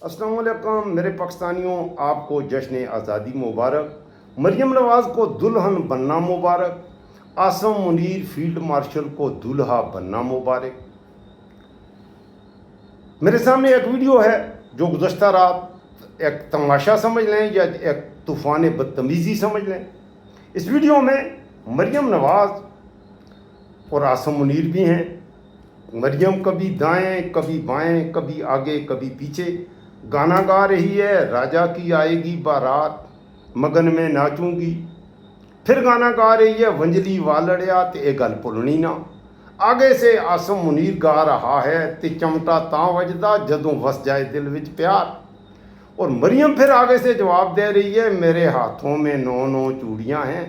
अस्सलाम वालेकुम मेरे पाकिस्तानियों, आपको जश्न आज़ादी मुबारक। मरियम नवाज़ को दुल्हन बनना मुबारक। आसम मुनीर फील्ड मार्शल को दूल्हा बनना मुबारक। मेरे सामने एक वीडियो है जो गुज़श्ता रात एक तमाशा समझ लें या एक तूफ़ान बदतमीज़ी समझ लें। इस वीडियो में मरियम नवाज़ और आसम मुनीर भी हैं। मरियम कभी दाएं कभी बाएं, कभी आगे कभी पीछे गाना गा रही है। राजा की आएगी बारात, मगन में नाचूंगी। फिर गाना गा रही है, वंजली वालड़िया ते ए गल भुलनी ना। आगे से आसम मुनीर गा रहा है, ते चमटा तां वजदा जदों वस जाए दिल विच प्यार। और मरियम फिर आगे से जवाब दे रही है, मेरे हाथों में 9 चूड़ियां हैं,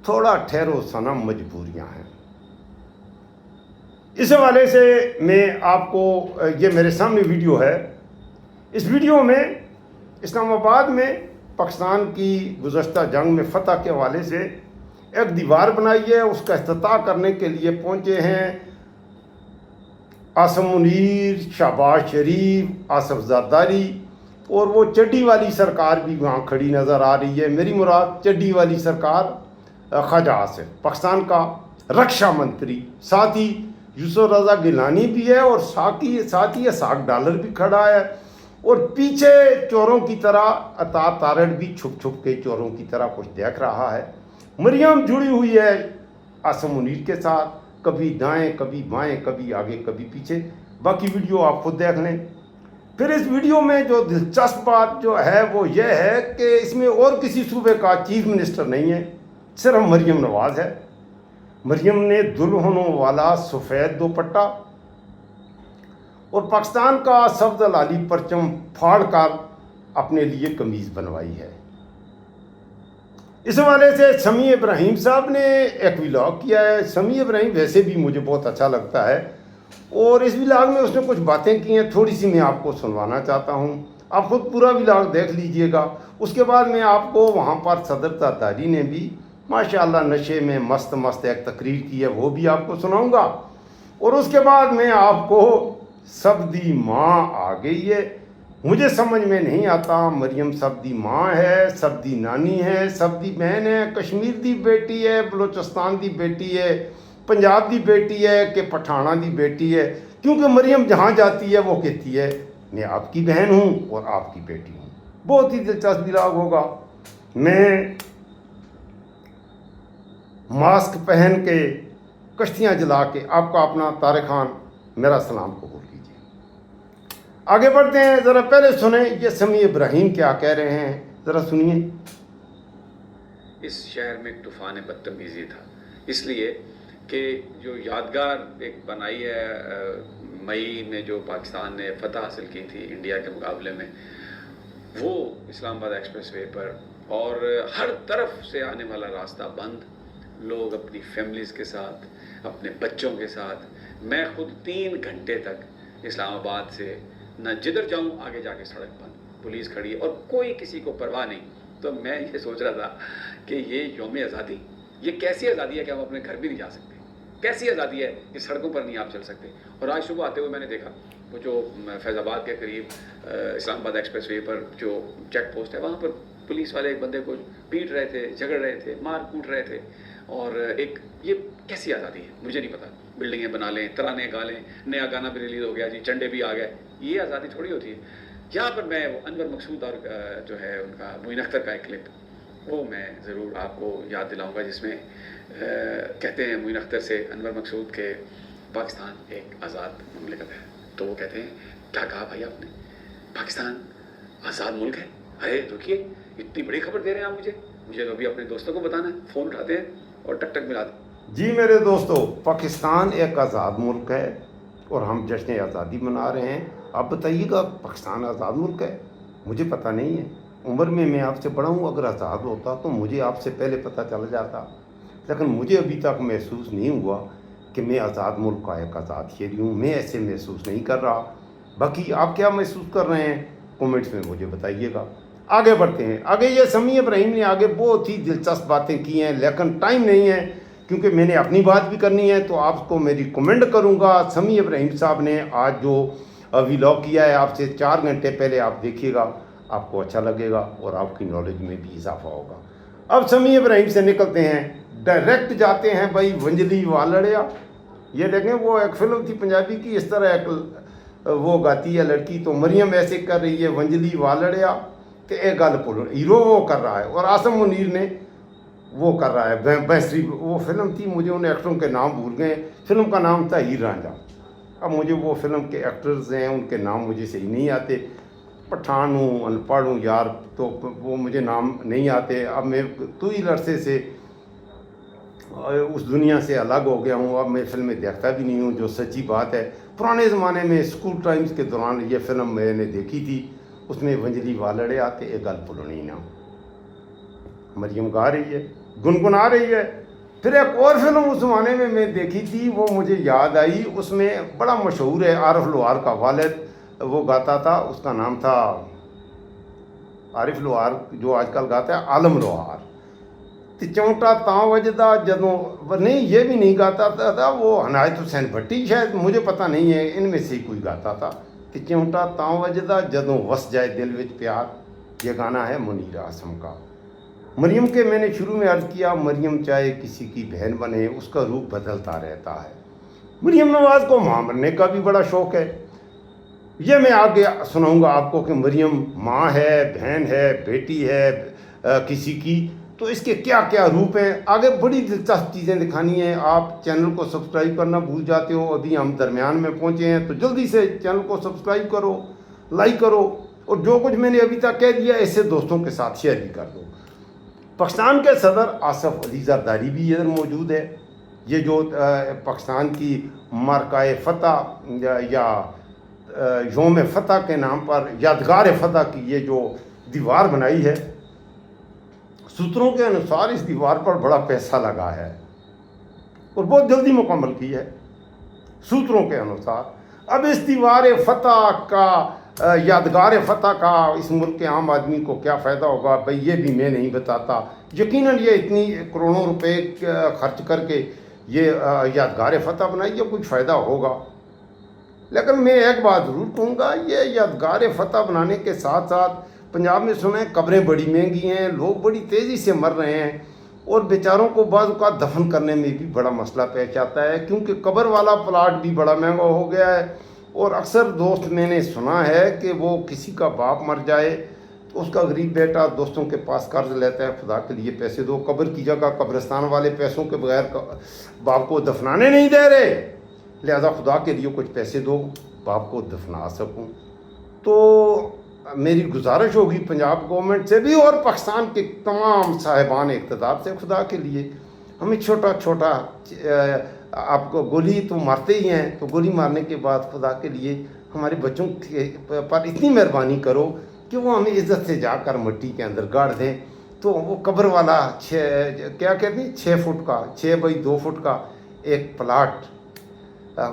थोड़ा ठहरो सनम मजबूरियां हैं। इस हवाले से मैं आपको, ये मेरे सामने वीडियो है। इस वीडियो में इस्लामाबाद में पाकिस्तान की गुज़श्ता जंग में फ़तह के हवाले से एक दीवार बनाई है। उसका इफ्तिताह करने के लिए पहुँचे हैं आसम मुनीर, शहबाज शरीफ, आसफ ज़रदारी, और वो चड्डी वाली सरकार भी वहाँ खड़ी नज़र आ रही है। मेरी मुराद चड्डी वाली सरकार ख्वाजा आसिफ, पाकिस्तान का रक्षा मंत्री। साथ ही यूसुफ रज़ा गिलानी भी है, और साथ ही इसाक डालर भी खड़ा है, और पीछे चोरों की तरह अता तारड़ भी छुप छुप के चोरों की तरह कुछ देख रहा है। मरियम जुड़ी हुई है आसम मुनीर के साथ, कभी दाएं कभी बाएं, कभी आगे कभी पीछे। बाकी वीडियो आप खुद देख लें। फिर इस वीडियो में जो दिलचस्प बात जो है वो ये है कि इसमें और किसी सूबे का चीफ मिनिस्टर नहीं है, सिर्फ मरियम नवाज़ है। मरियम ने दुल्हनों वाला सफ़ेद दुपट्टा और पाकिस्तान का सब्ज़ लाली परचम फाड़ कर अपने लिए कमीज़ बनवाई है। इस हवाले से समी इब्राहिम साहब ने एक व्लॉग किया है। समी इब्राहिम वैसे भी मुझे बहुत अच्छा लगता है, और इस व्लॉग में उसने कुछ बातें की हैं, थोड़ी सी मैं आपको सुनवाना चाहता हूँ। आप खुद पूरा व्लॉग देख लीजिएगा। उसके बाद मैं आपको वहाँ पर सदर ज़रदारी ने भी माशाअल्लाह नशे में मस्त एक तकरीर की है, वो भी आपको सुनाऊँगा। और उसके बाद मैं आपको सब्दी माँ आ गई है, मुझे समझ में नहीं आता, मरियम सब्दी माँ है, सब्दी नानी है, सब्दी बहन है, कश्मीर दी बेटी है, बलोचिस्तान दी बेटी है, पंजाब दी बेटी है कि पठाना दी बेटी है। क्योंकि मरियम जहाँ जाती है वो कहती है मैं आपकी बहन हूँ और आपकी बेटी हूँ। बहुत ही दिलचस्प व्लॉग होगा। मैं मास्क पहन के कश्तियाँ जला के आपका अपना तारिक खान मेरा सलाम कबूल कीजिए। आगे बढ़ते हैं, ज़रा पहले सुने ये समी इब्राहिम क्या कह रहे हैं, ज़रा सुनिए। इस शहर में तूफ़ान बदतमीज़ी था, इसलिए कि जो यादगार एक बनाई है मई में जो पाकिस्तान ने फ़तह हासिल की थी इंडिया के मुकाबले में, वो इस्लामाबाद एक्सप्रेसवे पर, और हर तरफ से आने वाला रास्ता बंद, लोग अपनी फैमिलीज़ के साथ, अपने बच्चों के साथ। मैं खुद 3 घंटे तक इस्लामाबाद से न जिधर जाऊं आगे जाके सड़क बंद, पुलिस खड़ी है और कोई किसी को परवाह नहीं। तो मैं ये सोच रहा था कि ये यौम आज़ादी, ये कैसी आज़ादी है कि हम अपने घर भी नहीं जा सकते, कैसी आज़ादी है कि सड़कों पर नहीं आप चल सकते। और आज सुबह आते हुए मैंने देखा वो जो फैज़ाबाद के करीब इस्लामाबाद एक्सप्रेसवे पर जो चेक पोस्ट है, वहाँ पर पुलिस वाले एक बंदे को पीट रहे थे, झगड़ रहे थे, मार कूट रहे थे। और एक ये कैसी आज़ादी है मुझे नहीं पता। बिल्डिंगें बना लें, तराने गा लें, नया गाना भी रिलीज़ हो गया जी, झंडे भी आ गए, ये आज़ादी थोड़ी होती है। यहाँ पर मैं वो अनवर मकसूद और जो है उनका मोइन अख्तर का एक क्लिप, वो मैं ज़रूर आपको याद दिलाऊंगा, जिसमें कहते हैं मोइन अख्तर से अनवर मकसूद के पाकिस्तान एक आज़ाद मुमलिकत है। तो वो कहते हैं क्या कहा भाई आपने, पाकिस्तान आज़ाद मुल्क है? अरे रुकिए, इतनी बड़ी खबर दे रहे हैं आप मुझे तो अभी अपने दोस्तों को बताना है। फ़ोन उठाते हैं और टक टक मिलाते हैं। जी मेरे दोस्तों, पाकिस्तान एक आज़ाद मुल्क है और हम जश्न आज़ादी मना रहे हैं। आप बताइएगा पाकिस्तान आज़ाद मुल्क है? मुझे पता नहीं है। उम्र में मैं आपसे बड़ा हूँ, अगर आज़ाद होता तो मुझे आपसे पहले पता चल जाता, लेकिन मुझे अभी तक महसूस नहीं हुआ कि मैं आज़ाद मुल्क का एक आज़ाद शहरी हूँ। मैं ऐसे महसूस नहीं कर रहा। बाकी आप क्या महसूस कर रहे हैं कमेंट्स में मुझे बताइएगा। आगे बढ़ते हैं। आगे ये समी इब्राहिम ने आगे बहुत ही दिलचस्प बातें की हैं, लेकिन टाइम नहीं है क्योंकि मैंने अपनी बात भी करनी है, तो आपको मेरी कमेंट करूंगा। समी इब्राहिम साहब ने आज जो व्लॉग किया है आपसे 4 घंटे पहले, आप देखिएगा, आपको अच्छा लगेगा और आपकी नॉलेज में भी इजाफा होगा। अब समी इब्राहिम से निकलते हैं, डायरेक्ट जाते हैं भाई वंजली वालड़िया। ये देखें, वो एक फिल्म थी पंजाबी की, इस तरह एक वो गाती है लड़की, तो मरियम ऐसे कर रही है वंजली वालड़िया कि एक गल पुल हीरो वो कर रहा है, और आसम मुनीर ने वो कर रहा है बेसरी। वो फिल्म थी, मुझे उन एक्टरों के नाम भूल गए, फिल्म का नाम था हीर रांझा। अब मुझे वो फिल्म के एक्टर्स हैं उनके नाम मुझे सही नहीं आते, पठान हूँ, अनपढ़ हूँ यार, तो वो मुझे नाम नहीं आते। अब मैं तवील अरसे से उस दुनिया से अलग हो गया हूँ, अब मैं फिल्में देखता भी नहीं हूँ, जो सच्ची बात है। पुराने ज़माने में स्कूल टाइम्स के दौरान ये फिल्म मैंने देखी थी, उसमें वंजली वालड़े आते, एक गल पुलनी ना, मरियम गा रही है, गुनगुना रही है। फिर एक और फिल्म उस ज़माने में मैं देखी थी, वो मुझे याद आई, उसमें बड़ा मशहूर है, आरिफ लोहार का वालिद वो गाता था, उसका नाम था आरिफ लोहार, जो आजकल गाता है आलम लोहार। चौंटा तां वजदा जदों, नहीं ये भी नहीं गाता था, वो हनायत हुसैन भट्टी शायद, मुझे पता नहीं है, इनमें से ही कोई गाता था कि चौंटा तां वजदा जदों वस जाए दिल विच प्यार। ये गाना है मुनीर आसम का। मरियम के मैंने शुरू में अर्ज़ किया, मरियम चाहे किसी की बहन बने, उसका रूप बदलता रहता है। मरियम नवाज़ को माँ बनने का भी बड़ा शौक़ है। ये मैं आगे सुनाऊंगा आपको कि मरियम माँ है, बहन है, बेटी है किसी की, तो इसके क्या क्या रूप हैं। आगे बड़ी दिलचस्प चीज़ें दिखानी है। आप चैनल को सब्सक्राइब करना भूल जाते हो, अभी हम दरमियान में पहुँचे हैं, तो जल्दी से चैनल को सब्सक्राइब करो, लाइक करो, और जो कुछ मैंने अभी तक कह दिया इससे दोस्तों के साथ शेयर भी कर दो। पाकिस्तान के सदर आसफ अली जरदारी भी इधर मौजूद है। ये जो पाकिस्तान की मार्काए फ़तह या योम फ़तह के नाम पर यादगार फ़तह की ये जो दीवार बनाई है, सूत्रों के अनुसार इस दीवार पर बड़ा पैसा लगा है और बहुत जल्दी मुकम्मल की है सूत्रों के अनुसार। अब इस दीवार फ़तह का, यादगार फ़तह का इस मुल्क के आम आदमी को क्या फ़ायदा होगा भाई, ये भी मैं नहीं बताता। यकीनन ये इतनी करोड़ों रुपए खर्च करके ये यादगार फ़तह बनाई, ये कुछ फ़ायदा होगा। लेकिन मैं एक बात ज़रूर कहूँगा, ये यादगार फ़तह बनाने के साथ साथ पंजाब में सुना है कब्रें बड़ी महंगी हैं, लोग बड़ी तेज़ी से मर रहे हैं, और बेचारों को बाज़ औक़ात दफन करने में भी बड़ा मसला पेश आता है, क्योंकि कब्र वाला प्लाट भी बड़ा महंगा हो गया है। और अक्सर दोस्त मैंने सुना है कि वो किसी का बाप मर जाए तो उसका गरीब बेटा दोस्तों के पास कर्ज लेता है, खुदा के लिए पैसे दो, कब्र की जगह कब्रिस्तान वाले पैसों के बगैर बाप को दफनाने नहीं दे रहे, लिहाजा खुदा के लिए कुछ पैसे दो, बाप को दफना सकूं। तो मेरी गुजारिश होगी पंजाब गवर्नमेंट से भी और पाकिस्तान के तमाम साहिबान इक़्तिदार से, खुदा के लिए हमें छोटा छोटा, आपको गोली तो मारते ही हैं, तो गोली मारने के बाद खुदा के लिए हमारे बच्चों के पर इतनी मेहरबानी करो कि वो हमें इज़्ज़त से जाकर मिट्टी के अंदर गाड़ दें। तो वो कब्र वाला 6 फुट का, 6 बाई 2 फुट का एक प्लाट,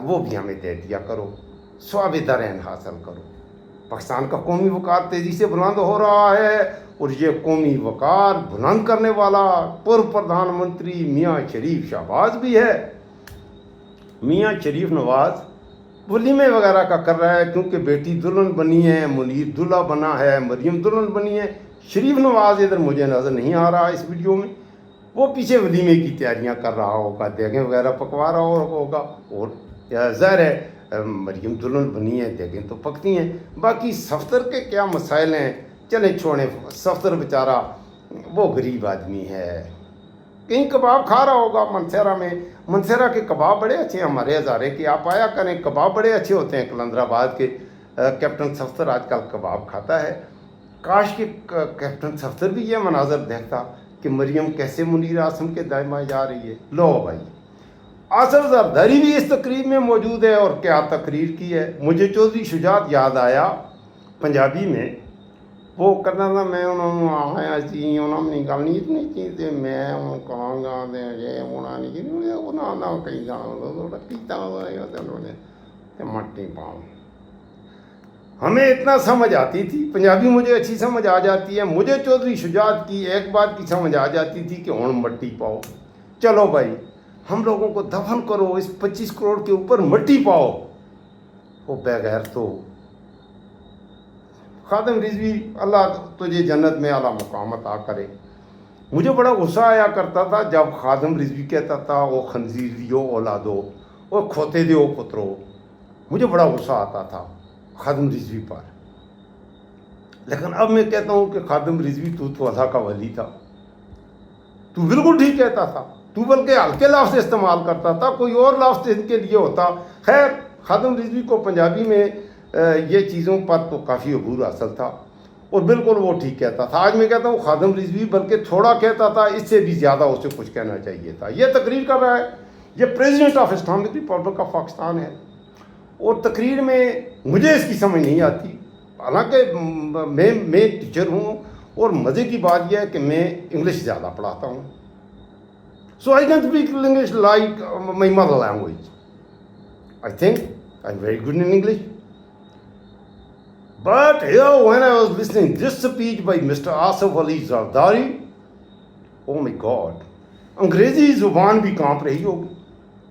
वो भी हमें दे दिया करो, स्वाब दरैन हासिल करो। पाकिस्तान का कौमी वक़ार तेज़ी से बुलंद हो रहा है, और ये कौमी वक़ार बुलंद करने वाला पूर्व प्रधानमंत्री मियाँ शरीफ शहबाज भी है। मियाँ शरीफ नवाज़ वलीमे वगैरह का कर रहा है, क्योंकि बेटी दुल्हन बनी है, मुनीर दूल्हा बना है, मरियम दुल्हन बनी है। शरीफ नवाज़ इधर मुझे नज़र नहीं आ रहा इस वीडियो में, वो पीछे वलीमे की तैयारियाँ कर रहा होगा, देगें वगैरह पकवा रहा होगा, और ज़ाहिर है मरियम दुल्हन बनी है, देखें तो पकती हैं। बाकी सफ्तर के क्या मसाइल हैं, चले छोड़ें, सफ्तर बेचारा वो गरीब आदमी है, कहीं कबाब खा रहा होगा मनसेरा में। मनसेरा के कबाब बड़े अच्छे हैं, हमारे हज़ारे के, आप आया करें, कबाब बड़े अच्छे होते हैं कलंदराबाद के। कैप्टन सफ्तर आजकल कबाब खाता है। काश कि कैप्टन सफ्तर भी ये मनाजर देखता कि मरियम कैसे मुनीर आसम के दायमा जा रही है। लो भाई, आसफ जरदारी भी इस तकरीर में मौजूद है, और क्या तकरीर की है। मुझे चौधरी शुजात याद आया पंजाबी में, वो करना था, मैं उन्होंने आया सी उन्होंने गल नहीं इतनी चीज़ मैं कहूँगा ये होना नहीं उन्होंने कई मट्टी पाऊँ। हमें इतना समझ आती थी, पंजाबी मुझे अच्छी समझ आ जाती है। मुझे चौधरी शुजात की एक बात की समझ आ जाती थी कि हुण मट्टी पाओ, चलो भाई हम लोगों को दफन करो, इस 25 करोड़ के ऊपर मट्टी पाओ। वो बगैर तो خادم رضوی اللہ تجھے جنت میں اعلیٰ مقام عطا کرے. مجھے بڑا غصہ آیا کرتا تھا جب خادم رضوی کہتا تھا وہ خنزیر دیو اولادو، وہ کھوتے دیو پترو. مجھے بڑا غصہ آتا تھا خادم رضوی پر. لیکن اب میں کہتا ہوں کہ خادم رضوی تو اللہ کا ولی تھا، تو بالکل ٹھیک کہتا تھا، تو بلکہ ہلکے لفظ استعمال کرتا تھا، کوئی اور لفظ ان کے لیے ہوتا. خیر خادم رضوی کو پنجابی میں یہ چیزوں پر تو کافی عبور حاصل تھا اور بالکل وہ ٹھیک کہتا تھا. آج میں کہتا ہوں خادم رضوی بلکہ تھوڑا کہتا تھا، اس سے بھی زیادہ اسے کچھ کہنا چاہیے تھا. یہ تقریر کر رہا ہے، یہ president of Islamic republic of Pakistan ہے، اور تقریر میں مجھے اس کی سمجھ نہیں آتی. حالانکہ میں ٹیچر ہوں اور مزے کی بات یہ ہے کہ میں انگلش زیادہ پڑھاتا ہوں. So I can speak English like my mother language. I think I'm very good in English. But here when I was listening this speech by Mr. Asif Ali Zardari, oh my God, انگریزی زبان بھی کانپ رہی ہوگی.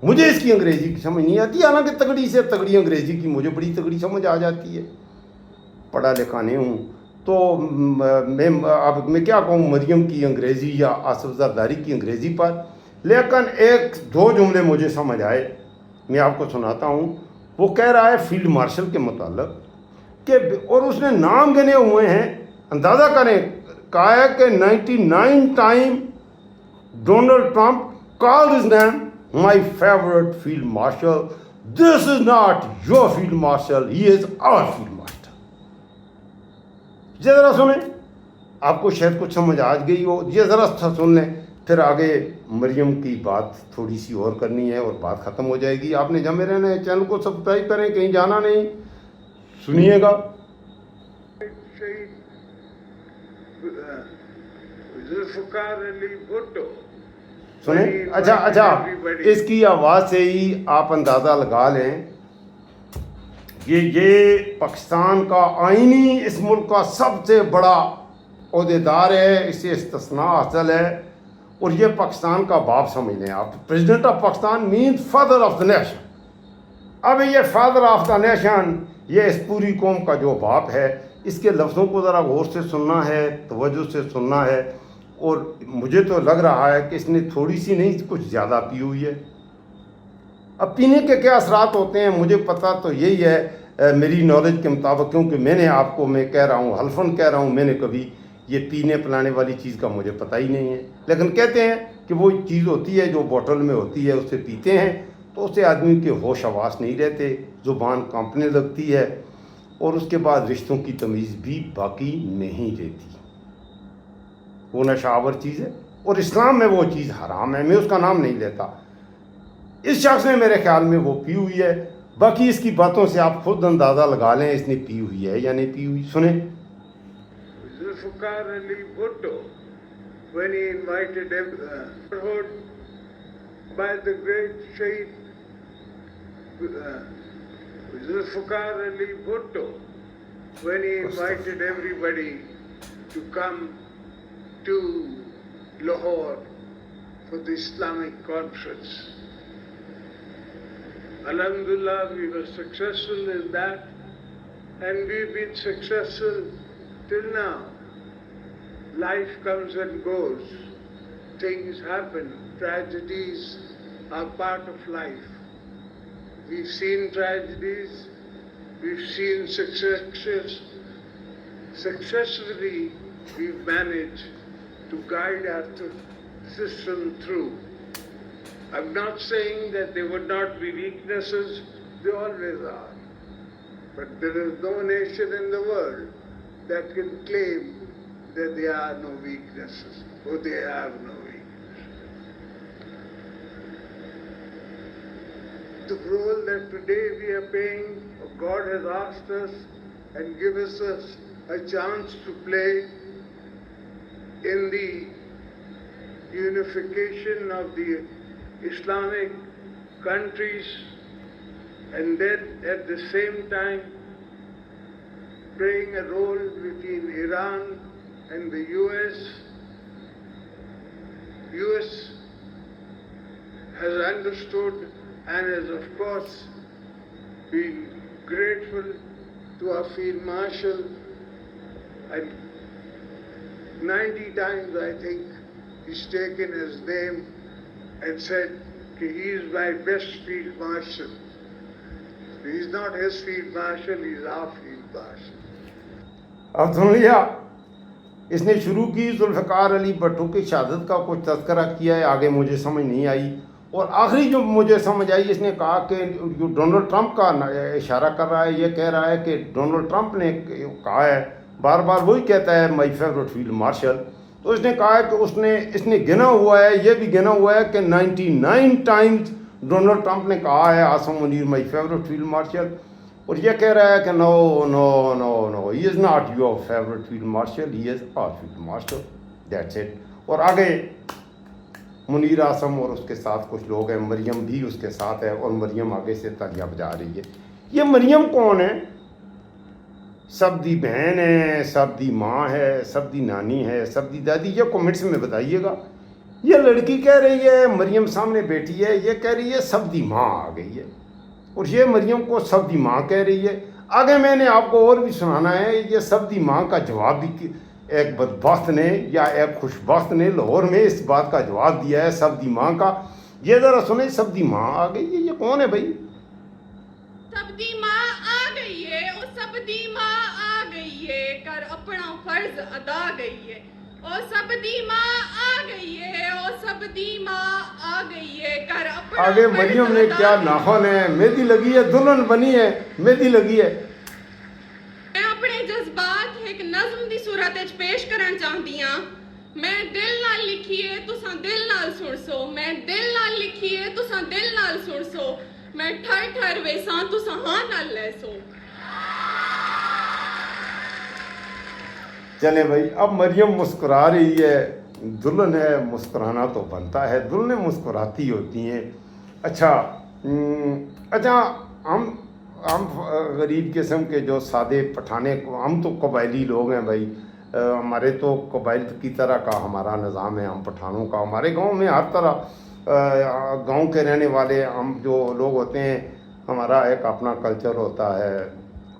مجھے اس کی انگریزی کی سمجھ نہیں آتی، حالانکہ تگڑی سے تگڑی انگریزی کی مجھے بڑی تگڑی سمجھ آ جاتی ہے. پڑھا لکھا نہیں ہوں تو اب میں کیا کہوں مریم کی انگریزی یا آصف زرداری کی انگریزی پر. لیکن ایک دو جملے مجھے سمجھ آئے، میں آپ کو سناتا ہوں. وہ کہہ رہا ہے فیلڈ مارشل کے متعلق کہ، اور اس نے نام گنے ہوئے ہیں، اندازہ کریں، کہا ہے کہ 99 time Donald Trump called his name my favorite field marshal. This is not your field marshal, he is our field marshal. یہ ذرا سنیں، آپ کو شاید کچھ سمجھ آ گئی ہو. یہ ذرا سن لیں، پھر آگے مریم کی بات تھوڑی سی اور کرنی ہے اور بات ختم ہو جائے گی. آپ نے جمع رہنا ہے، چینل کو سبسکرائب کریں، کہیں جانا نہیں، سنیے گا. ذوالفقار علی بھٹو سنیں. اچھا اس کی آواز سے ہی آپ اندازہ لگا لیں یہ پاکستان کا آئینی اس ملک کا سب سے بڑا عہدیدار ہے، اسے استثناء حاصل ہے، اور یہ پاکستان کا باپ سمجھ لیں آپ. President of Pakistan means father of the nation. اب یہ فادر آف دا نیشن، یہ اس پوری قوم کا جو باپ ہے، اس کے لفظوں کو ذرا غور سے سننا ہے، توجہ سے سننا ہے. اور مجھے تو لگ رہا ہے کہ اس نے تھوڑی سی نہیں کچھ زیادہ پی ہوئی ہے. اب پینے کے کیا اثرات ہوتے ہیں مجھے پتہ تو یہی ہے میری نالج کے مطابق، کیونکہ میں نے آپ کو میں کہہ رہا ہوں، حلفاً کہہ رہا ہوں، میں نے کبھی یہ پینے پلانے والی چیز کا مجھے پتہ ہی نہیں ہے. لیکن کہتے ہیں کہ وہ چیز ہوتی ہے جو بوٹل میں ہوتی ہے، اسے پیتے ہیں تو اس سے آدمی کے ہوش حواس نہیں رہتے، زبان کانپنے لگتی ہے، اور اس کے بعد رشتوں کی تمیز بھی باقی نہیں رہتی. وہ نشہ آور چیز ہے، اور اسلام میں وہ چیز حرام ہے. میں اس کا نام نہیں لیتا. اس شخص نے میرے خیال میں وہ پی ہوئی ہے. باقی اس کی باتوں سے آپ خود اندازہ لگا لیں اس نے پی ہوئی ہے یا نہیں پی ہوئی. سنیں. Zulfiqar Ali Bhutto when he invited everyone by the great Shaheed Zulfikar Ali Bhutto when he invited everybody to come to Lahore for the Islamic conference. Alhamdulillah, we were successful in that, and we've been successful till now. Life comes and goes. Things happen. Tragedies are part of life. We've seen tragedies. We've seen successes. Successfully, we've managed to guide our system through. I'm not saying that there would not be weaknesses. There always are. But there is no nation in the world that can claim that there are no weaknesses, or they have no weaknesses. The role that today we are playing, God has asked us and given us a chance to play in the unification of the Islamic countries, and then at the same time playing a role between Iran and the US. US has understood and has of course been grateful to our Field Marshal And 90 times, I think, he's taken his name and said that he is my best field marshal. He's not his field marshal, he's our field marshal. अब सुन लिया, इसने शुरू की जुल्फ़िकार अली भट्टो की शहादत का कुछ तज़किरा किया है, आगे मुझे समझ नहीं आई। और आखिरी जो मुझे समझ आई, इसने कहा कि जो डोनाल्ड ट्रंप का इशारा कर रहा है, ये कह रहा है कि डोनाल्ड ट्रंप ने कहा है, बार बार वही कहता है माई फेवरेट फील्ड मार्शल। तो इसने कहा है कि इसने गिना हुआ है, ये भी गिना हुआ है कि 99 टाइम्स डोनाल्ड ट्रंप ने कहा है Asim Munir my favourite field marshal. और ये कह रहा है कि no no no no, he is not your favourite field marshal, he is our field marshal, that's it. और आगे मुनीर आसम और उसके साथ कुछ लोग हैं, मरियम भी उसके साथ है, और मरियम आगे से तालियां बजा रही है। ये मरियम कौन है? सब दी बहन है, सब दी माँ है, सब दी नानी है, सब दी दादी, ये कमेंट्स में बताइएगा। ये लड़की कह रही है, मरियम सामने बैठी है, ये कह रही है सब दी माँ आ गई है, और ये मरियम को सब दी माँ कह रही है। आगे मैंने आपको और भी सुनाना है, ये सब दी माँ का जवाब भी एक बदबख्त ने या एक खुशबख्त ने लाहौर में इस बात का जवाब दिया है सब दी माँ का। ये ज़रा सुने, सब दी माँ आ गई है, ये कौन है भाई? सब दी माँ आ गई है, और सब दी माँ आ गई है, कर अपना फर्ज अदा गई है, और सब दी माँ आ गई है, और सब दी माँ आ गई है, कर अपना आगे फर्ज मरियम ने अदा क्या गई है। नाखुन है, मेहंदी लगी है, दुल्हन बनी है, मेहंदी लगी है। मैं अपने जज्बात एक नज़म दी सूरत विच पेश करना चाहती हां। मैं दिल नाल लिखी है, तुसां दिल नाल सुन सो, मैं दिल नाल लिखी है, तुसां दिल नाल सुन सो, मैं ठर ठर वेसां, तुसां हां नाल ले सो। चले भाई, अब मरियम मुस्कुरा रही है, दुल्हन है, मुस्कुराना तो बनता है, दुल्हनें मुस्कुराती होती हैं। अच्छा हम गरीब किस्म के जो सादे पठाने, हम तो कबायली लोग हैं भाई, हमारे तो कबाइल की तरह का हमारा निज़ाम है, हम पठानों का। हमारे गांव में हर तरह गांव के रहने वाले हम जो लोग होते हैं, हमारा एक अपना कल्चर होता है,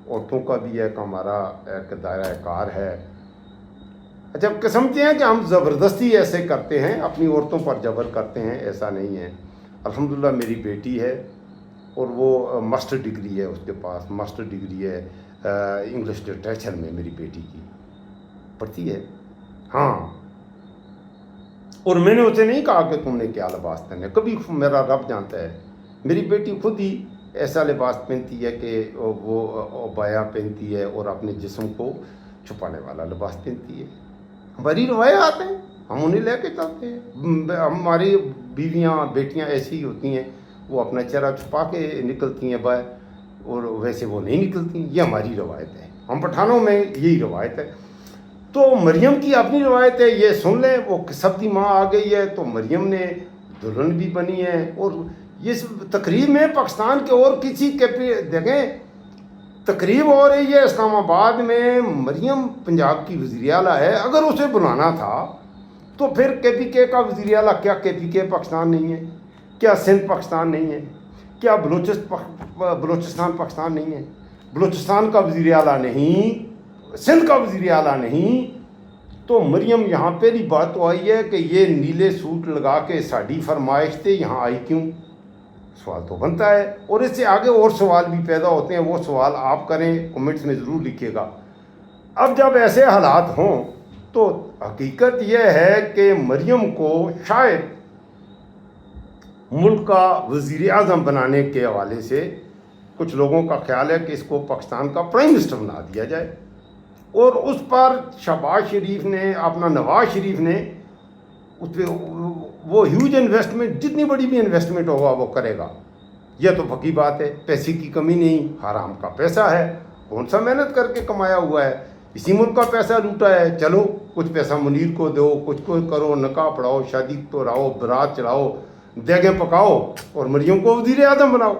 औरतों का भी एक हमारा एक दायरा कार है। अच्छा, आप समझते हैं कि हम ज़बरदस्ती ऐसे करते हैं, अपनी औरतों पर जबर करते हैं? ऐसा नहीं है। अल्हम्दुलिल्लाह मेरी बेटी है और वो मास्टर डिग्री है, उसके पास मास्टर डिग्री है इंग्लिश लिटरेचर में, मेरी बेटी की पढ़ती है। हाँ, और मैंने उसे नहीं कहा कि तुमने क्या लिबास पहना है, कभी मेरा रब जानता है, मेरी बेटी खुद ही ऐसा लिबास पहनती है कि वो बाया पहनती है और अपने जिस्म को छुपाने वाला लिबास पहनती है। हमारी रवायात हैं, हम उन्हें लेके चलते हैं। हमारी बीवियाँ बेटियाँ ऐसी ही होती हैं, वो अपना चेहरा छुपा के निकलती हैं बाहर, और वैसे वो नहीं निकलती। ये हमारी रवायत है, हम पठानों में यही रवायत है। तो मरियम की अपनी रवायत है, ये सुन लें। वो सब दी माँ आ गई है, तो मरियम ने दुल्हन भी बनी है। और इस तकरीब में पाकिस्तान के और किसी के देखें, तकरीब हो रही है इस्लामाबाद में, मरियम पंजाब की वज़ीर आला है। अगर उसे बुलाना था तो फिर KPK का वज़ीर आला, क्या KPK पाकिस्तान नहीं है? क्या सिंध पाकिस्तान नहीं है? क्या बलूचिस्तान पाकिस्तान नहीं है? बलूचिस्तान का वज़ीर आला नहीं, सिंध का वज़ीर आला नहीं। तो मरियम यहाँ पहली बात तो आई है कि ये नीले सूट लगा के साड़ी फरमाइश थे, यहाँ आई क्यों? सवाल तो बनता है। और इससे आगे और सवाल भी पैदा होते हैं, वो सवाल आप करें, कमेंट्स में ज़रूर लिखिएगा। अब जब ऐसे हालात हों तो हकीकत यह है कि मरियम को शायद मुल्क का वज़ीर आज़म बनाने के हवाले से कुछ लोगों का ख्याल है कि इसको पाकिस्तान का प्राइम मिनिस्टर बना दिया जाए। और उस पर शहबाज शरीफ ने, अपना नवाज शरीफ ने उस पर वो ह्यूज इन्वेस्टमेंट, जितनी बड़ी भी इन्वेस्टमेंट होगा वो करेगा। यह तो पक्की बात है, पैसे की कमी नहीं, हराम का पैसा है, कौन सा मेहनत करके कमाया हुआ है, इसी मुल्क का पैसा लूटा है। चलो कुछ पैसा मुनीर को दो, कुछ को करो, निकाह पढ़ाओ, शादी तोड़ाओ, बारात चढ़ाओ, देगें पकाओ और मरियम को वज़ीर आज़म बनाओ।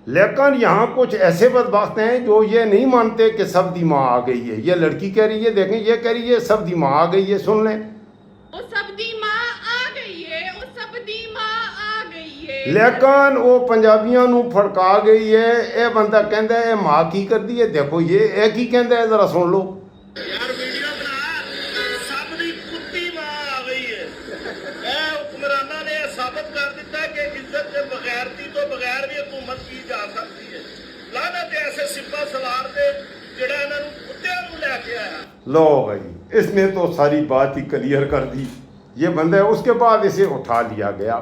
लेकिन यहाँ कुछ ऐसे बदबख्त हैं जो ये नहीं मानते कि सब दी माँ आ गई है। ये लड़की कह रही है, देखें, ये कह रही है सब दी माँ आ गई है, सुन लें। ओ सब दी माँ आ गई है, ओ सब दी माँ आ गई है। लेकिन वो पंजाबियों नू फड़का गई है। ये बंदा कहता है माँ की कर दी है, देखो ये एक ही कहता है, जरा सुन लो। यार वीडियो عزت کے بغیرتی تو بغیر بھی حکومت کی جا سکتی ہے. لعنت ایسے سپاہ سالار دے جڑا انہاں نوں کتیاں نوں لے کے آیا. لو بھائی اس نے تو ساری بات ہی کلیئر کر دی. یہ بندہ ہے, اس کے بعد اسے اٹھا لیا گیا.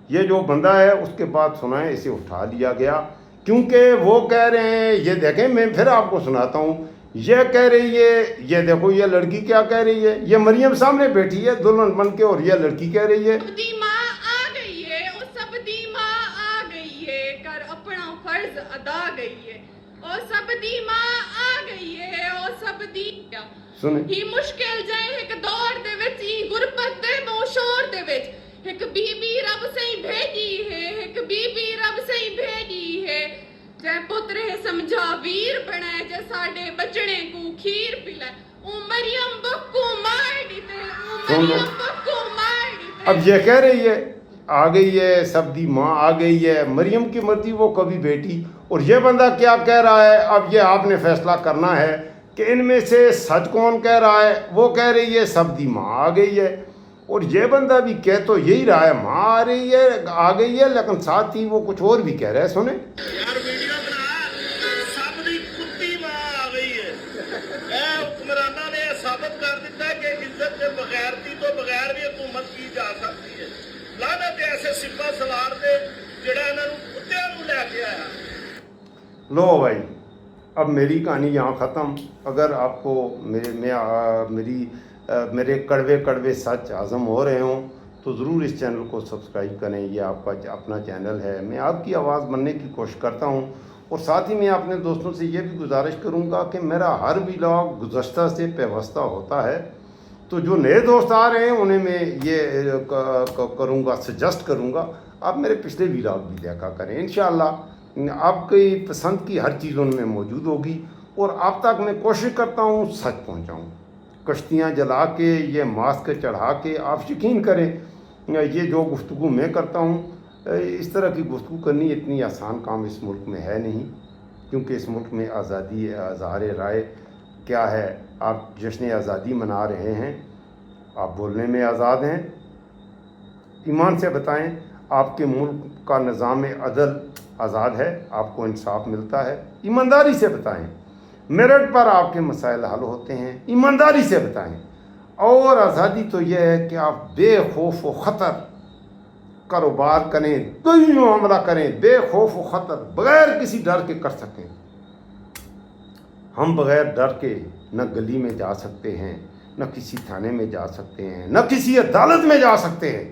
یہ جو بندہ ہے اس کے بعد سنائیں, اسے اٹھا لیا گیا کیونکہ وہ کہہ رہے ہیں, یہ دیکھیں میں پھر آپ کو سناتا ہوں. یہ کہہ رہی ہے, یہ دیکھو یہ لڑکی کیا کہہ رہی ہے, یہ مریم سامنے بیٹھی ہے دلہن بن کے, اور یہ لڑکی کہہ رہی ہے سب دی ماں آ گئی ہے, او سب دی ماں آ گئی ہے, کر اپنا فرض ادا گئی ہے. او سب دی ماں آ گئی ہے, او سب دی سنیں ہی مشکل جائے ایک دور دے وچ ہی غربت دے نو شور دے وچ ایک بی بی رب سے بھیجی ہے, ایک بی بی رب سے بھیجی ہے. جے پترے سمجھا ویر بنائے, جے ساڈے بچڑے کو کھیر پلائے. او مریم بکو مار دیتے, او سن لو. مریم بکو مار دیتے. اب یہ کہہ رہی ہے آ گئی ہے, سب دی ماں آ گئی ہے, مریم کی مرضی وہ کبھی بیٹی. اور یہ بندہ کیا کہہ رہا ہے, اب یہ آپ نے فیصلہ کرنا ہے کہ ان میں سے سچ کون کہہ رہا ہے. وہ کہہ رہی ہے سب دی ماں آ گئی ہے, اور یہ بندہ بھی کہہ تو یہی رہا ہے ماں آ رہی ہے, آ گئی ہے, لیکن ساتھ ہی وہ کچھ اور بھی کہہ رہا ہے. سنیں یار ویڈیو بنا, سب دی کتی ماں آ گئی ہے. اے حکمراناں نے ثابت کر دیتا ہے کہ عزت کے بغیرتی تو بغیر بھی حکومت کی جا سکتی ہے. لعنت ایسے سپاہ سالار دے جڑا انہاں نوں کتیاں نوں لے کے آیا. لو بھائی اب میری کہانی یہاں ختم. اگر آپ کو میرے کڑوے سچ ہضم ہو رہے ہوں تو ضرور اس چینل کو سبسکرائب کریں. یہ آپ کا اپنا چینل ہے, میں آپ کی آواز بننے کی کوشش کرتا ہوں. اور ساتھ ہی میں اپنے دوستوں سے یہ بھی گزارش کروں گا کہ میرا ہر ولاگ گزشتہ سے پیوستہ ہوتا ہے, تو جو نئے دوست آ رہے ہیں انہیں میں یہ کروں گا, سجیسٹ کروں گا آپ میرے پچھلے ولاگ بھی دیکھا کریں. انشاءاللہ آپ کی پسند کی ہر چیز ان میں موجود ہوگی, اور آپ تک میں کوشش کرتا ہوں سچ پہنچاؤں. کشتیاں جلا کے, یہ ماسک چڑھا کے, آپ یقین کریں یہ جو گفتگو میں کرتا ہوں, اس طرح کی گفتگو کرنی اتنی آسان کام اس ملک میں ہے نہیں, کیونکہ اس ملک میں آزادی اظہار رائے کیا ہے. آپ جشن آزادی منا رہے ہیں, آپ بولنے میں آزاد ہیں. ایمان سے بتائیں آپ کے ملک کا نظام عدل آزاد ہے, آپ کو انصاف ملتا ہے؟ ایمانداری سے بتائیں. میرٹ پر آپ کے مسائل حل ہوتے ہیں؟ ایمانداری سے بتائیں. اور آزادی تو یہ ہے کہ آپ بے خوف و خطر کاروبار کریں, کوئی معاملہ کریں, بے خوف و خطر بغیر کسی ڈر کے کر سکیں. ہم بغیر ڈر کے نہ گلی میں جا سکتے ہیں, نہ کسی تھانے میں جا سکتے ہیں, نہ کسی عدالت میں جا سکتے ہیں.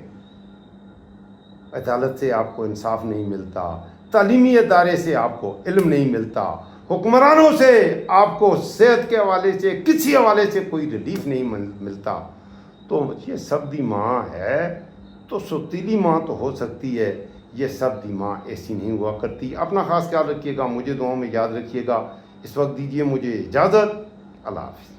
عدالت سے آپ کو انصاف نہیں ملتا, تعلیمی ادارے سے آپ کو علم نہیں ملتا, حکمرانوں سے آپ کو صحت کے حوالے سے کسی حوالے سے کوئی ریلیف نہیں ملتا. تو یہ سب دی ماں ہے تو سوتیلی ماں تو ہو سکتی ہے, یہ سب دی ماں ایسی نہیں ہوا کرتی. اپنا خاص خیال رکھیے گا, مجھے دعاؤں میں یاد رکھیے گا. اس وقت دیجیے مجھے اجازت. اللہ حافظ.